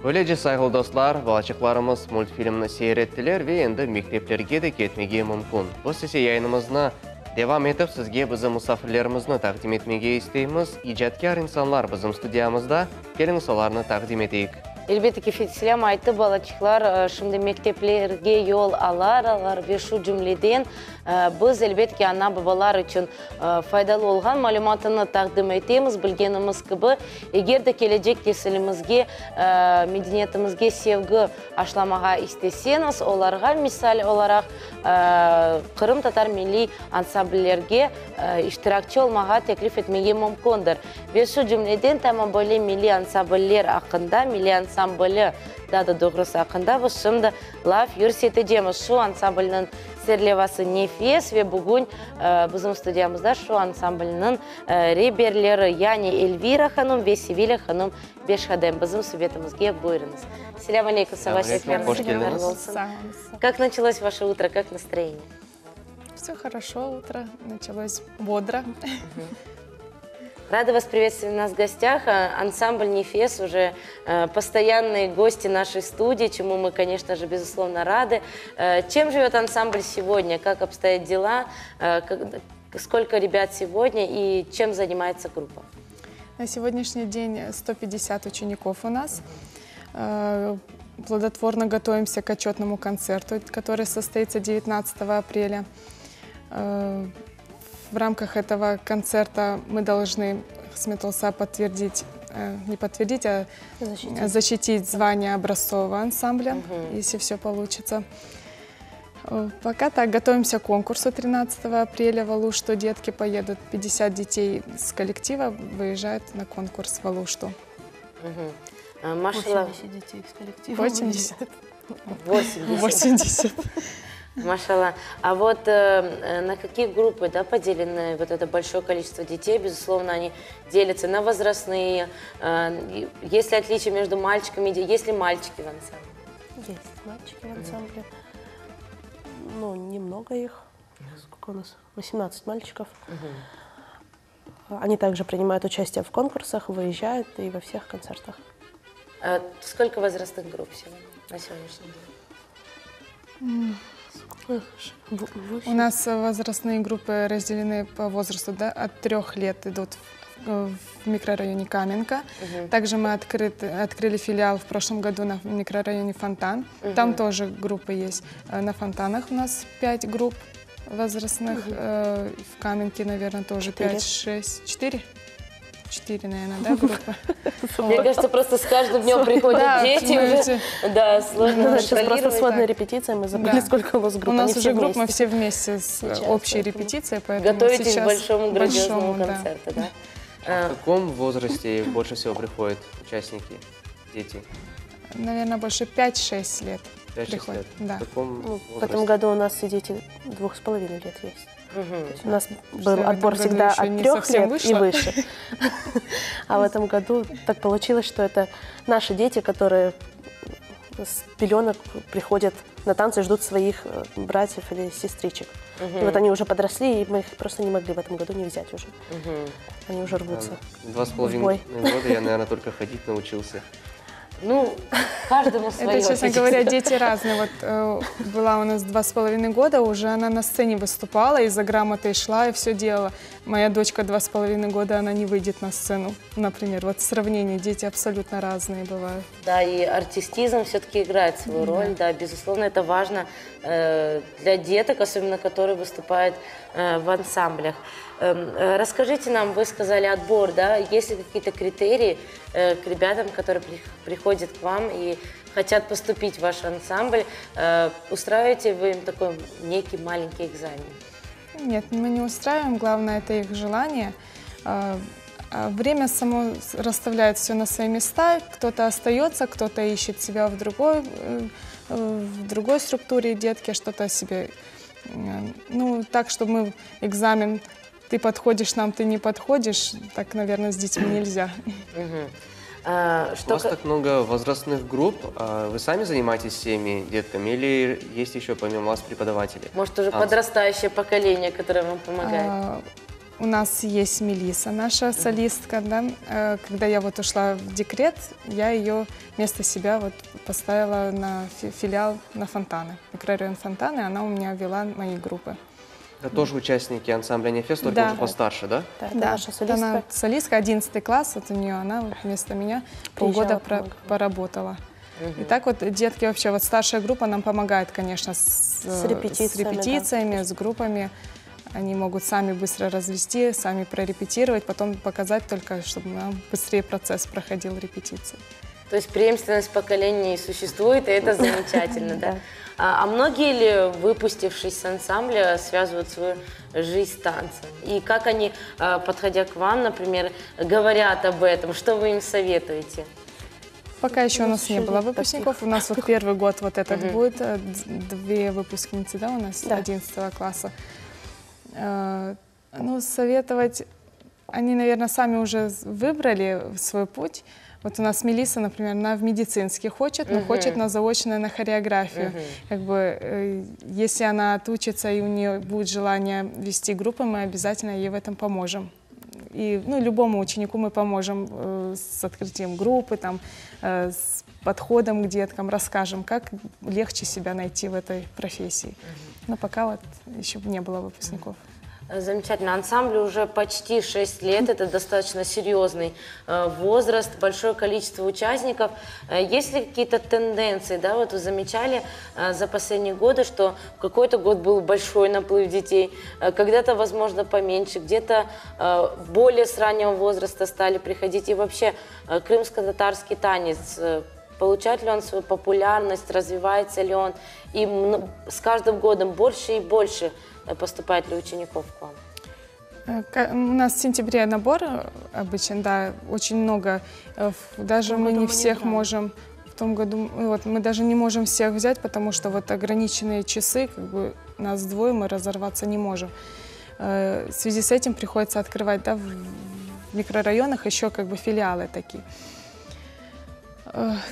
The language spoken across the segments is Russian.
Öylece saygılı dostlar, balacıklarımız multfilmini seyrettiler ve endi mekteplерге de ketmege mümkün. Bu sesi yayınımızına devam edip sizge bizim misafirlerimizni takdim etmege isteyimiz. İcatkar insanlar bizim studiyamızda. Gelin solarını takdim edeyik. Elbette ki Selam aytты балачıklar şimdi mekteplerge yol alar ve şu cümleden biz elbette ki ana babalar için faydalı olan malumatını takdim etimiz, bilgenimiz gibi. Eğer de gelecek neslimizge, medeniyetimizge sevgi aşlamağa isteseniz, onlara misal olarak Kırım Tatar Milli Ansamblerge iştirakçı olmağa teklif etmeye mümkündür. Ve şu cümleden tamam böyle milli ansambller hakkında, milli ansambli daha da doğrusu hakkında biz şimdi laf yürüteceğimiz şu ansamblinin serlevası nefis ve bugün bizim stüdyamızda şu ansamblinin reberleri yani Elvira Hanım ve Sevilla Hanım Бешхадем bizim советimizге buyurunuz. Selam aleyküm, hoş geldiniz. Как началось ваше утро, как настроение? Все хорошо, утро началось бодро. Рада вас приветствовать у нас в гостях. Ансамбль «Нефес» уже постоянные гости нашей студии, чему мы, конечно же, безусловно рады. Чем живет ансамбль сегодня? Как обстоят дела? Сколько ребят сегодня и чем занимается группа? На сегодняшний день 150 учеников у нас. Плодотворно готовимся к отчетному концерту, который состоится 19 апреля. В рамках этого концерта мы должны с Металса подтвердить, не подтвердить, а защитить звание образцового ансамбля, если все получится. Пока так, готовимся к конкурсу 13 апреля в Алушту. Детки поедут, 50 детей с коллектива выезжают на конкурс в Алушту. 80 детей с коллектива. 80. 80. Машалла. А вот на какие группы поделено вот это большое количество детей? Безусловно, они делятся на возрастные. Есть ли отличия между мальчиками? Есть ли мальчики в ансамбле? Есть мальчики в ансамбле. Ну, немного их. Сколько у нас? 18 мальчиков. Они также принимают участие в конкурсах, выезжают и во всех концертах. Сколько возрастных групп сегодня, на сегодняшний день? У нас возрастные группы разделены по возрасту, да, от 3 лет идут в микрорайоне Каменка. Также мы открыли филиал в прошлом году на микрорайоне Фонтан. Там тоже группы есть. На Фонтанах у нас 5 групп возрастных. В Каменке, наверное, тоже 5-6. 4? 4, наверное, да, группы? Мне кажется, просто с каждым днем приходят дети. Да, сложно. Сейчас просто сводная репетиция, мы забыли, сколько у нас групп. У нас уже групп, мы все вместе с общей репетицией, поэтому готовитесь сейчас к большому грандиозному концерту, да? В каком возрасте больше всего приходят участники, дети? Наверное, больше 5-6 лет 5-6 приходят. лет. Да. В этом году у нас и дети 2,5 лет есть. У нас был отбор всегда от 3 лет и выше. А в этом году так получилось, что это наши дети, которые с пеленок приходят на танцы и ждут своих братьев или сестричек. И вот они уже подросли, и мы их просто не могли в этом году не взять уже. Они уже рвутся. 2,5 года я, наверное, только ходить научился. Ну, каждому свое. Это, честно говоря, дети разные. Вот была у нас 2,5 года, уже она на сцене выступала, и за грамотой шла, и все делала. Моя дочка 2,5 года, она не выйдет на сцену, например. Вот сравнение, дети абсолютно разные бывают. Да, и артистизм все-таки играет свою роль, да, безусловно, это важно для деток, особенно которые выступают в ансамблях. Расскажите нам, вы сказали отбор, да, есть ли какие-то критерии к ребятам, которые приходят к вам и хотят поступить в ваш ансамбль? Устраиваете вы им такой некий маленький экзамен? Нет, мы не устраиваем, главное это их желание. Время само расставляет все на свои места, кто-то остается, кто-то ищет себя в другой структуре детки, что-то себе, ну, так, чтобы мы экзамен, ты подходишь нам, ты не подходишь, так, наверное, с детьми нельзя. У вас так много возрастных групп. Вы сами занимаетесь всеми детками или есть еще помимо вас преподаватели? Может, уже подрастающее поколение, которое вам помогает? У нас есть Мелисса, наша солистка, да. Когда я вот ушла в декрет, я ее вместо себя вот поставила на филиал на Фонтаны, микрорайон Фонтаны, она у меня вела мои группы. Это тоже участники ансамбля «Нефес», только да. уже постарше, да? Да, Да, наша солистка. Она солистка, 11 класс, вот у нее, она вот вместо меня полгода поработала. И так вот детки вообще, вот старшая группа нам помогает, конечно, с репетициями, да, с группами. Они могут сами быстро развести, сами прорепетировать, потом показать только, чтобы нам быстрее процесс проходил репетиции. То есть преемственность поколений существует, и это замечательно, да? А многие ли, выпустившись с ансамбля, связывают свою жизнь с танцем? И как они, подходя к вам, например, говорят об этом? Что вы им советуете? Пока еще у нас не было выпускников. У нас вот первый год вот этот будет, 2 выпускницы, да, у нас 11 класса. Ну, советовать, они, наверное, сами уже выбрали свой путь. Вот у нас Мелисса, например, она в медицинский хочет, но хочет на заочное, на хореографию. Как бы, если она отучится и у нее будет желание вести группы, мы обязательно ей в этом поможем. И ну, любому ученику мы поможем с открытием группы, там, с подходом к деткам, расскажем, как легче себя найти в этой профессии. Но пока вот еще не было выпускников. Замечательно. Ансамблю уже почти 6 лет. Это достаточно серьезный возраст, большое количество участников. Есть ли какие-то тенденции? Да? Вот вы замечали за последние годы, что какой-то год был большой наплыв детей, когда-то, возможно, поменьше, где-то более с раннего возраста стали приходить. И вообще крымско-татарский танец, получает ли он свою популярность, развивается ли он? И с каждым годом больше и больше поступает ли учеников к вам? У нас в сентябре набор обычно, да, очень много. Даже мы не всех можем, в том году, вот, мы даже не можем всех взять, потому что вот ограниченные часы, как бы нас двое, мы разорваться не можем. В связи с этим приходится открывать, да, в микрорайонах еще как бы филиалы такие.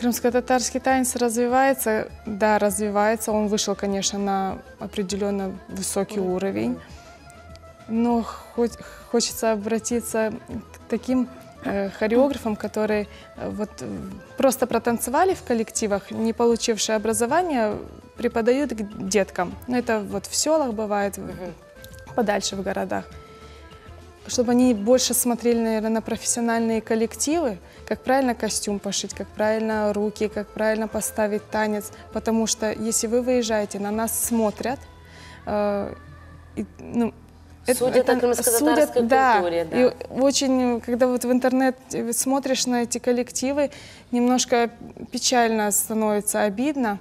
Крымско-татарский танец развивается, да, развивается. Он вышел, конечно, на определенно высокий уровень. Но хочется обратиться к таким хореографам, которые вот просто протанцевали в коллективах, не получившие образование, преподают к деткам. Ну, это вот в селах бывает, подальше в городах. Чтобы они больше смотрели, наверное, на профессиональные коллективы, как правильно костюм пошить, как правильно руки, как правильно поставить танец. Потому что если вы выезжаете, на нас смотрят, ну, судят о крымско-татарской культуре, да. И очень, когда вот в интернет смотришь на эти коллективы, немножко печально становится, обидно.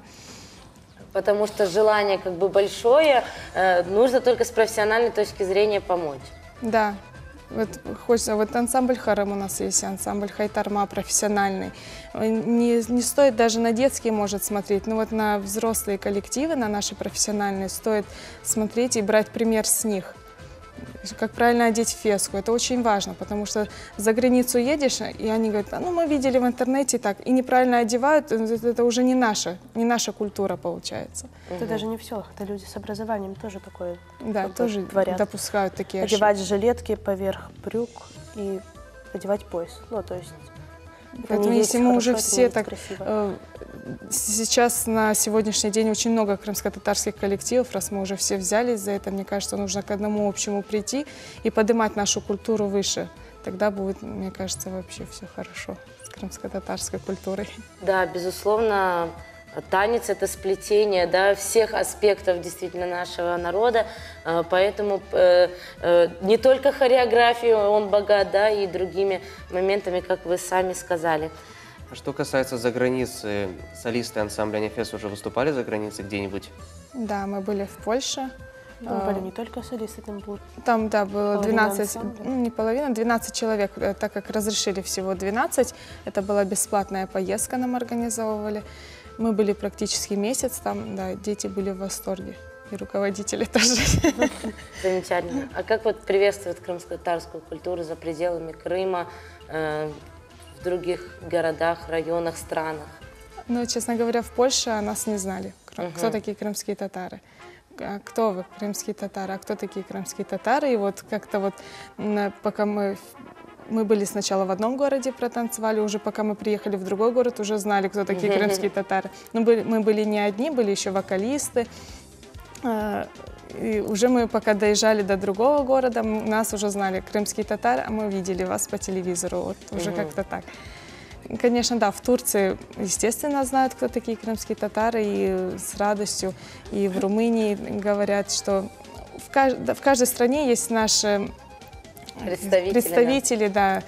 Потому что желание как бы большое, нужно только с профессиональной точки зрения помочь. Да. Вот хочется, вот ансамбль Харам у нас есть, ансамбль Хайтарма профессиональный. Не стоит даже на детские может смотреть, но вот на взрослые коллективы, на наши профессиональные стоит смотреть и брать пример с них. Как правильно одеть феску, это очень важно, потому что за границу едешь, и они говорят, ну мы видели в интернете так, и неправильно одевают, это уже не наша культура получается. Это даже не в селах, это люди с образованием тоже такое, да, тоже творят. Допускают такие ошибки. Одевать жилетки поверх брюк и одевать пояс, ну то есть... Поэтому если мы уже все так... Сейчас на сегодняшний день очень много крымско-татарских коллективов, раз мы уже все взялись за это, мне кажется, нужно к одному общему прийти и поднимать нашу культуру выше. Тогда будет, мне кажется, вообще все хорошо с крымско-татарской культурой. Да, безусловно, танец – это сплетение, да, всех аспектов действительно нашего народа, поэтому не только хореографией он богат, да, и другими моментами, как вы сами сказали. Что касается за границы, солисты ансамбля «Нефес» уже выступали за границей где-нибудь? Да, мы были в Польше. Там были не только солисты, там было... Там, да, было 12, ну, не половина, 12 человек, так как разрешили всего 12. Это была бесплатная поездка, нам организовывали. Мы были практически месяц там, да, дети были в восторге. И руководители тоже. Замечательно. А как вот приветствуют крымско-татарскую культуру за пределами Крыма, в других городах, районах, странах? Ну, честно говоря, в Польше о нас не знали, кто такие крымские татары. кто вы, крымские татары, а кто такие крымские татары. И вот как-то вот пока мы были сначала в одном городе, протанцевали, уже пока мы приехали в другой город, уже знали, кто такие крымские татары. Но мы были не одни, были еще вокалисты. И уже мы пока доезжали до другого города, нас уже знали крымские татары, а мы видели вас по телевизору, вот уже как-то так. Конечно, да, в Турции, естественно, знают, кто такие крымские татары, и с радостью, и в Румынии говорят, что в каждой стране есть наши представители, да,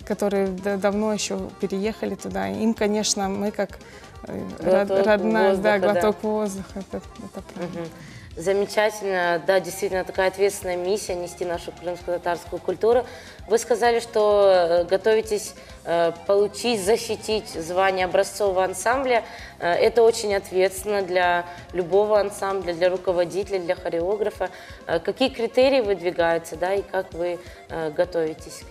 которые давно еще переехали туда. Им, конечно, мы как родная, да, глоток воздуха, это правда. Замечательно, да, действительно такая ответственная миссия нести нашу крымско-татарскую культуру. Вы сказали, что готовитесь получить, защитить звание образцового ансамбля. Это очень ответственно для любого ансамбля, для руководителя, для хореографа. Какие критерии выдвигаются, да, и как вы готовитесь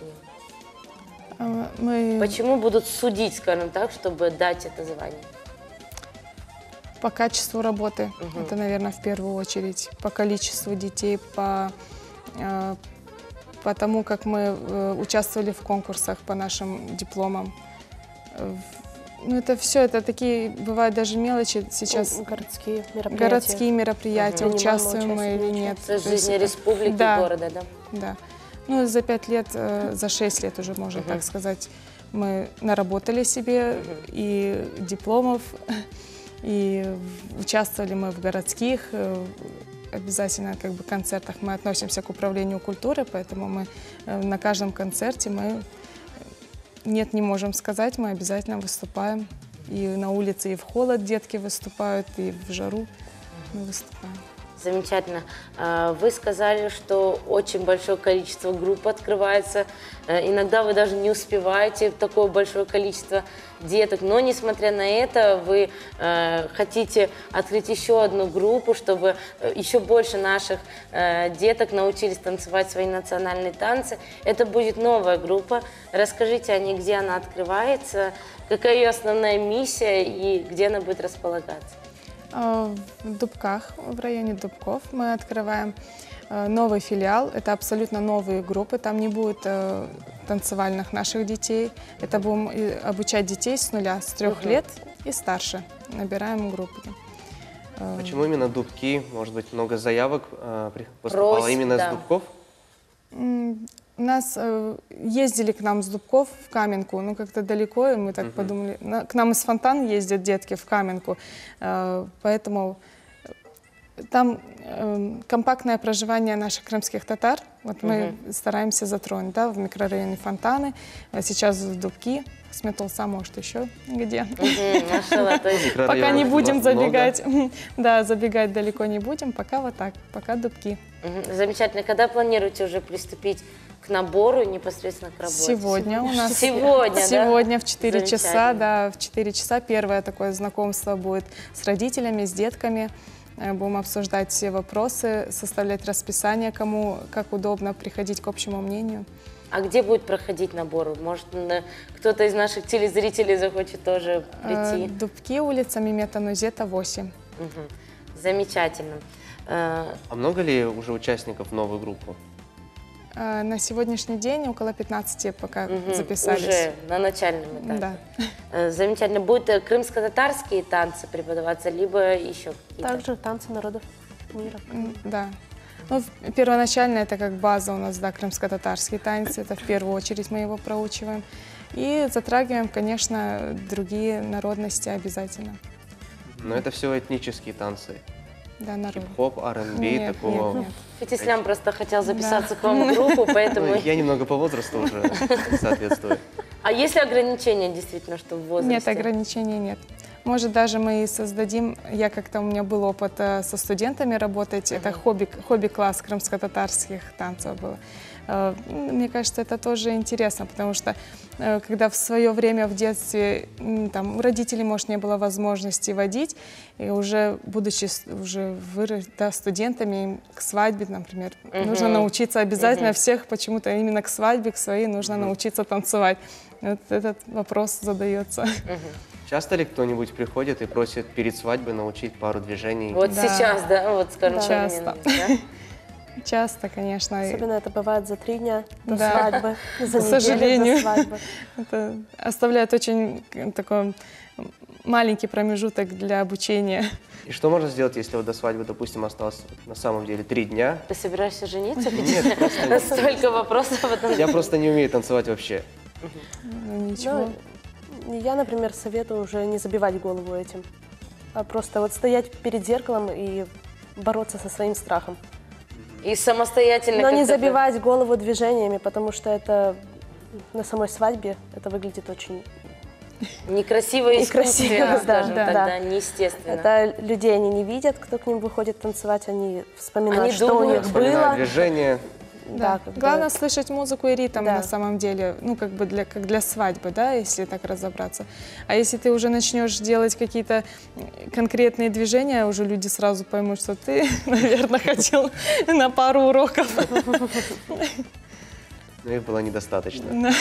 к ним? Почему будут судить, скажем так, чтобы дать это звание? По качеству работы, это, наверное, в первую очередь, по количеству детей, по тому, как мы участвовали в конкурсах, по нашим дипломам. Ну, это все, это такие, бывают даже мелочи сейчас. Городские мероприятия, участвуем мы или нет. В жизни республики, города, да? Да. Ну, за 5 лет, за 6 лет уже, можно так сказать, мы наработали себе и дипломов, и участвовали мы в городских, обязательно как бы концертах. Мы относимся к управлению культуры, поэтому мы на каждом концерте мы нет, не можем сказать, мы обязательно выступаем. И на улице, и в холод детки выступают, и в жару мы выступаем. Замечательно. Вы сказали, что очень большое количество групп открывается. Иногда вы даже не успеваете такое большое количество деток. Но, несмотря на это, вы хотите открыть еще одну группу, чтобы еще больше наших деток научились танцевать свои национальные танцы. Это будет новая группа. Расскажите о ней, где она открывается, какая ее основная миссия и где она будет располагаться. В Дубках, в районе Дубков мы открываем новый филиал. Это абсолютно новые группы. Там не будет танцевальных наших детей. Это будем обучать детей с нуля, с 3 лет и старше. Набираем группы. Почему именно Дубки? Может быть, много заявок поступало именно с Дубков? У нас ездили к нам с Дубков в Каменку, ну как-то далеко, и мы так подумали. К нам из Фонтан ездят детки в Каменку, поэтому там компактное проживание наших крымских татар. Вот мы стараемся затронуть, да, в микрорайоне Фонтаны, сейчас в Дубки, Сметулса, может, еще где. Пока не будем забегать, да, забегать далеко не будем, пока вот так, пока Дубки. Замечательно. Когда планируете уже приступить к набору непосредственно к работе? Сегодня у нас. Сегодня в 4 часа, да, в 4 часа первое такое знакомство будет с родителями, с детками. Будем обсуждать все вопросы, составлять расписание, кому как удобно приходить к общему мнению. А где будет проходить набор? Может, кто-то из наших телезрителей захочет тоже прийти? Дубки, улица Мемета Нузета, 8. Замечательно. А много ли уже участников в новую группу? На сегодняшний день около 15 пока записались. Уже на начальном этапе. Да. Замечательно. Будут крымско-татарские танцы преподаваться, либо еще какие-то? Также танцы народов мира. Да. Ну, первоначально это как база у нас, да, крымско-татарские танцы. Это в первую очередь мы его проучиваем. И затрагиваем, конечно, другие народности обязательно. Но это все этнические танцы. Да, народ. Хип-хоп, R&B, такого. Нет. Фитислям просто хотел записаться к вам в группу, поэтому... Я немного по возрасту уже соответствую. А есть ли ограничения действительно, что в возрасте? Нет, ограничений нет. Может, даже мы и создадим, у меня был опыт со студентами работать, это хобби-класс крымско-татарских танцев было. Мне кажется, это тоже интересно, потому что когда в свое время в детстве там, у родителей, может, не было возможности водить, и уже будучи студентами к свадьбе, например, нужно научиться обязательно всех почему-то именно к свадьбе, к своей нужно научиться танцевать. Вот этот вопрос задается. Часто ли кто-нибудь приходит и просит перед свадьбой научить пару движений? Вот сейчас, да, вот скажем, часто. Часто, конечно. Особенно это бывает за 3 дня до Да. свадьбы, за К неделю сожалению. до свадьбы. Это оставляет очень такой маленький промежуток для обучения. И что можно сделать, если вот до свадьбы, допустим, осталось на самом деле 3 дня? Ты собираешься жениться? Нет, просто Столько вопросов об этом. я просто не умею танцевать вообще. Ну, ничего. Ну, я, например, советую уже не забивать голову этим, а просто вот стоять перед зеркалом и бороться со своим страхом. И самостоятельно Но не как-то- забивать голову движениями, потому что это на самой свадьбе это выглядит очень... Некрасиво и Некрасиво, искусственно, да, скажем да, тогда, да. неестественно. Это людей они не видят, кто к ним выходит танцевать, они вспоминают, Они что у думают, них Вспоминаю было. движение. Да. как бы. Главное слышать музыку и ритм Да. на самом деле, ну как бы как для свадьбы, да, если так разобраться. А если ты уже начнешь делать какие-то конкретные движения, уже люди сразу поймут, что ты, наверное, хотел на пару уроков. Но их было недостаточно.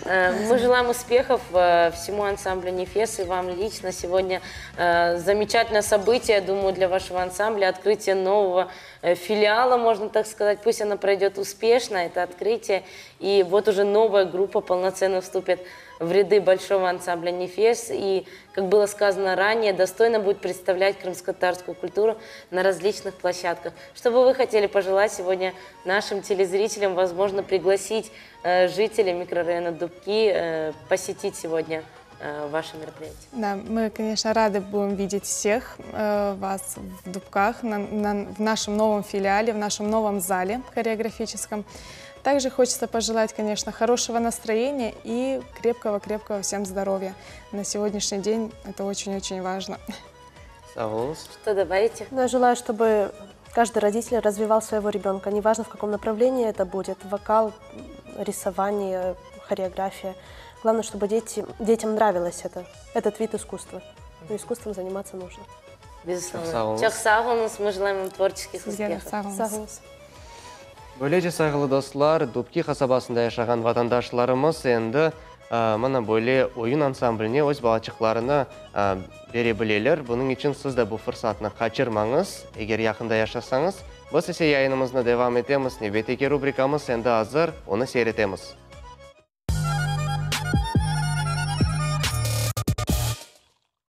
Мы желаем успехов всему ансамблю «Нефес» и вам лично. Сегодня замечательное событие, думаю, для вашего ансамбля. Открытие нового филиала, можно так сказать. Пусть оно пройдет успешно, это открытие. И вот уже новая группа полноценно вступит в ряды большого ансамбля «Нефес». И, как было сказано ранее, достойно будет представлять крымско-татарскую культуру на различных площадках. Что бы вы хотели пожелать сегодня нашим телезрителям, возможно, пригласить жителей микрорайона Дубки посетить сегодня ваше мероприятие? Да, мы, конечно, рады будем видеть всех вас в Дубках, в нашем новом филиале, в нашем новом зале хореографическом. Также хочется пожелать, конечно, хорошего настроения и крепкого-крепкого всем здоровья. На сегодняшний день это очень-очень важно. Что добавите? Ну, я желаю, чтобы каждый родитель развивал своего ребенка, неважно в каком направлении это будет, вокал, рисование, хореография. Главное, чтобы детям нравилось этот вид искусства. И искусством заниматься нужно. Безусловно. Чаксагунус, мы желаем вам творческих успехов. Сағыңыз. Бөлеже сағылы достар, Дубки қасабасында яшаған ватандашларымыз енді мына бөле ойын ансамбліне өз балачықларына бере білелер. Бұның үшін сіз де бұл фырсатны қачырмаңыз. Егер яқында яшасаңыз, біз есе яйынымызны девам етеміз. Небетеке рубрикамыз енді азыр, оны сейретеміз.